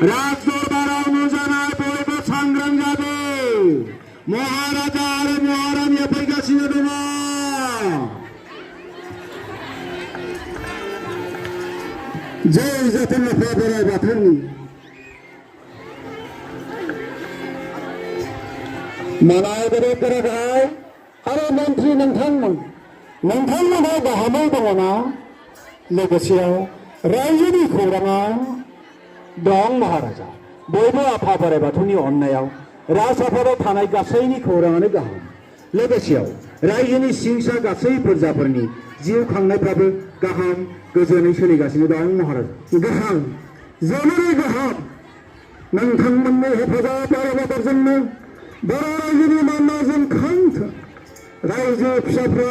राजदरबाराव नुजानाय बयबो सांग्रां जादो महाराजा आरो महारानिया फैगासिनो दङ जय जाथों आफा बोराइ बाथौनि मानाय गेदेर गाहाय आरो मन्थ्रि नोंथांमोनहा गाहामाव दङना लोगोसेयाव रायजोनि खौराङा दं महाराजा बयबो आफा बोराइ बाथौनि अननायाव राजआफादाव थानाय गासैनि खौराङानो गाहाम लोगोसेयाव रायजोनि सिंसा गासै फोरजाफोरनि जिउ खांनायफ्राबो गाहाम गोजोनै सोलिगासिनो दं महाराजा गाहाम जोबोरै गाहाम नोंथांमोननि हेफाजाब आरो मददजोंनो बर' रायजोनि माननाजों खांथों रायजो फिसाफ्रा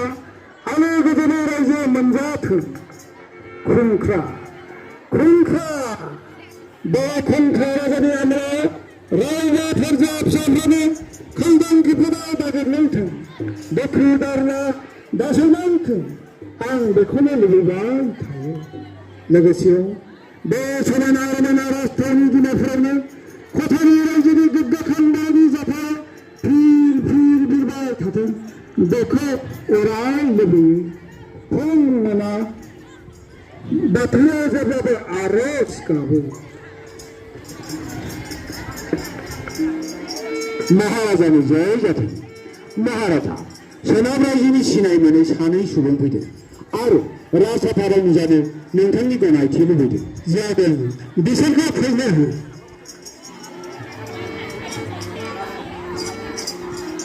आलो गोजोनै रायजो मोनजाथों खुंख्रा बे खुंख्रा राजानि आमोलाव रायजो फोरजा फिसाफ्रानो खैदां खैफोदाव दागोग्लैथों दुखु दारना दासोनांथों आं बेखौनो लुबैबाय थायो लोगोसेयाव बे समायना रमायना राजथावनि दिनाफोरावनो खथानि रायजोनि गोग्गाखांनायनि जाथाया फिर बिरबाय थाथों बेखौ अराय लुबैयो फुं मोना बाथौआ जेब्लाबो आरज गाबो महाराजानि जय जाथों महाराजा सोनाब रायजोनि सिनाय मोनै सानै सुबुं फैदों आरो राजआफादाव नुजानो नोंथांनि गनायथि लुबैदों जादों बिसोरखौ फैनो हो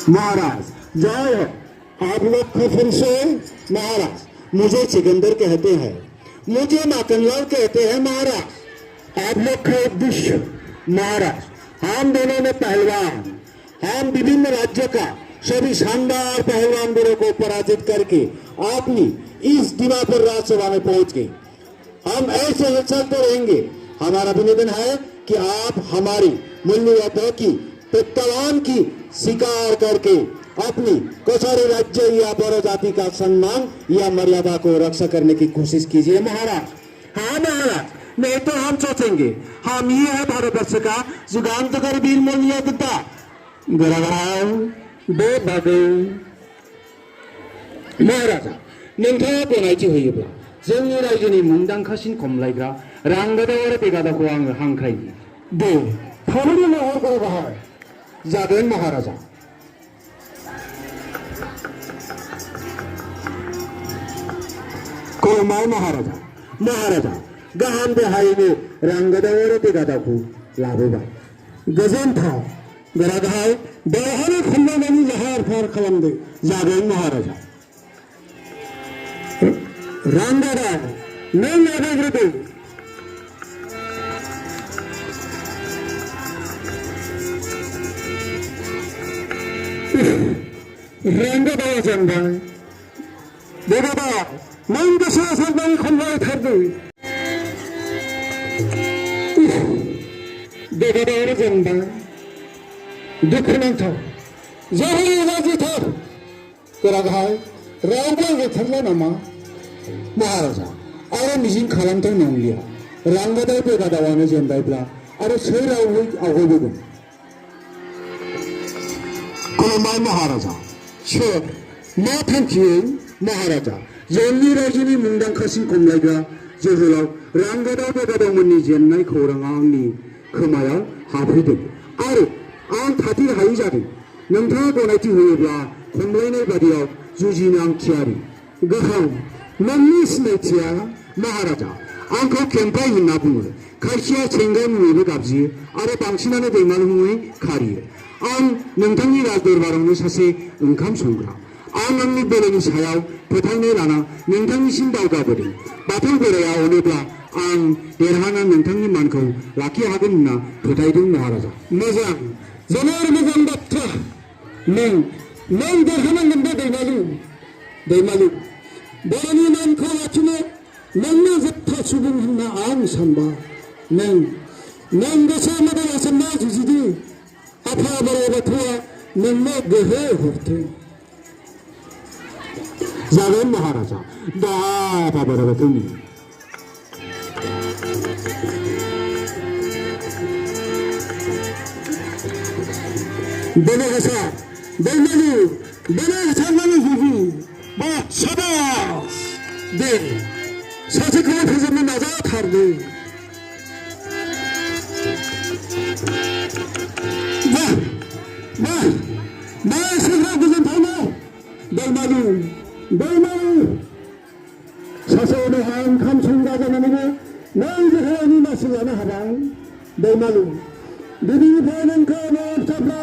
महाराज जय हो आप लोग को फिर से महाराज मुझे सिकंदर कहते हैं मुझे माखनलाल कहते हैं महाराज आप लोग का उद्देश्य महाराज हम दोनों में पहलवान हम विभिन्न राज्यों का सभी शानदार पहलवान वीरों को पराजित करके अपनी इस दिमापुर राज्यसभा में पहुंच गए हम ऐसे ही चलते रहेंगे हमारा निवेदन है कि आप हमारी मूल्यवतों की तलवान की शिकार करके अपनी कौशल राज्य या बड़ो जाति का सम्मान या मर्यादा को रक्षा करने की कोशिश कीजिए महाराज हाँ महाराज नहीं तो हम सोचेंगे हम ये है भारतवर्ष का जुगांतकर वीर मूल्यवता महाराजा नोंथाङा गनायथि होयोब्ला जोंनि रायजोनि मुंदांखासिन खमलायग्रा रांगादाव आरो बेगादावखौ आङो हांख्रायो दे थाबैनो महर कर बाहाय जागोन महाराजा खुलुमबाय महाराजा गाहाम देहायैनो रांगादाव आरो बेगादावखौ लाबोबाय गोजोनथाव गोरागाहाय बेवहायनो खमलायनायनि लाहार फाहार खालामदो जागोन महाराजा रांगादाव नों लाबोग्रोदो रांगादावा जेनबाय बेगादाव नों गोसो सारनानै खमलायथारदो बेगादावा जेनबाय दुखुनांथाव जोहै लाजिथाव गोरागाहाय रावबो गैथारला नामा महाराजा आरो मिजिं खालामथों नंलिया रांगादाव बेगादावानो जेनबायब्ला आरो सोर आवगायबोगोन खुलुमबाय महाराजा सोर मा थांखियै महाराजा जोंनि रायजोनि मुंदांखासिन खमलायग्रा जोहोलाव रांगादाव बेगादावमोननि जेननाय खौराङा आंनि खोमायाव हाबफैदों आरो आं थाथेर हायै जादों नोंथाङा गनायथि होयोब्ला खमलायनाय बादियाव जुजिनो आं थियारि गाहाम नोंनि सिनायथिया महाराजा आंखौ खेम्फाइ होनना बुङो खायसेया सेंगाइ मुङैबो गाबज्रियो आरो बांसिनानो दैमालु मुङै खारियो आं नोंथांनि राजदरबारावनो सासे ओंखाम संग्रा आं आंनि बोलोनि सायाव फोथायनाय लाना नोंथांनिसिम दावगाबोदों बाथौ बोराया अनोब्ला आं देरहाना नोंथांनि मानखौ लाखिनो हागोन होनना फोथायदों महाराजा मोजां जोबोर मोजां बाथ्रा नों देरहानांगोन बे दैमालु बर'नि मानखौ लाखिनो नोंनो जोबथा सुबुं होनना आं सानबाय नों गोसो मोदोम आसामना जुजिदो आफा बोराइ बाथौआ नोंनो गोहो हरथों जागोन महाराजा दा आफा बोराइ बाथौनि बेलेगसा दैमालु बेलेग सारनानै जुजु बा साबास दे सासेखौबो फोजोबनो नाजाथारदों मा एसेग्रा गोजोनथावना दैमालु सासे देहा ओंखाम संग्रा जानानैबो नों जोहोलावनि मासि लानो हाबाय दैमालु दिनैनिफ्राय नोंखौ न'आव फिसाफ्रा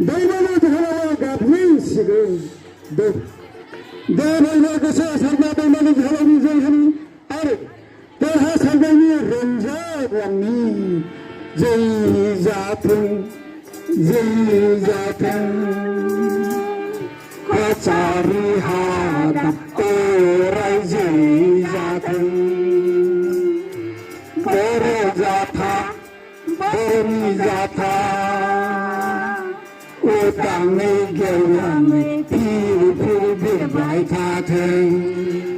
दैमालु जोहोलावा गाबज्रिसिगोन दे बयबो गोसो सारना दैमालु जोहोलावनि जय होनि आरो देरहासारनायनि रंजाग्लांनि जय जाथों कचारी हादाम अराय जय जाथों बर' जाथा बर'नि जाथा उदाङै गेवलाङै फिर फिर बिरबाय थाथों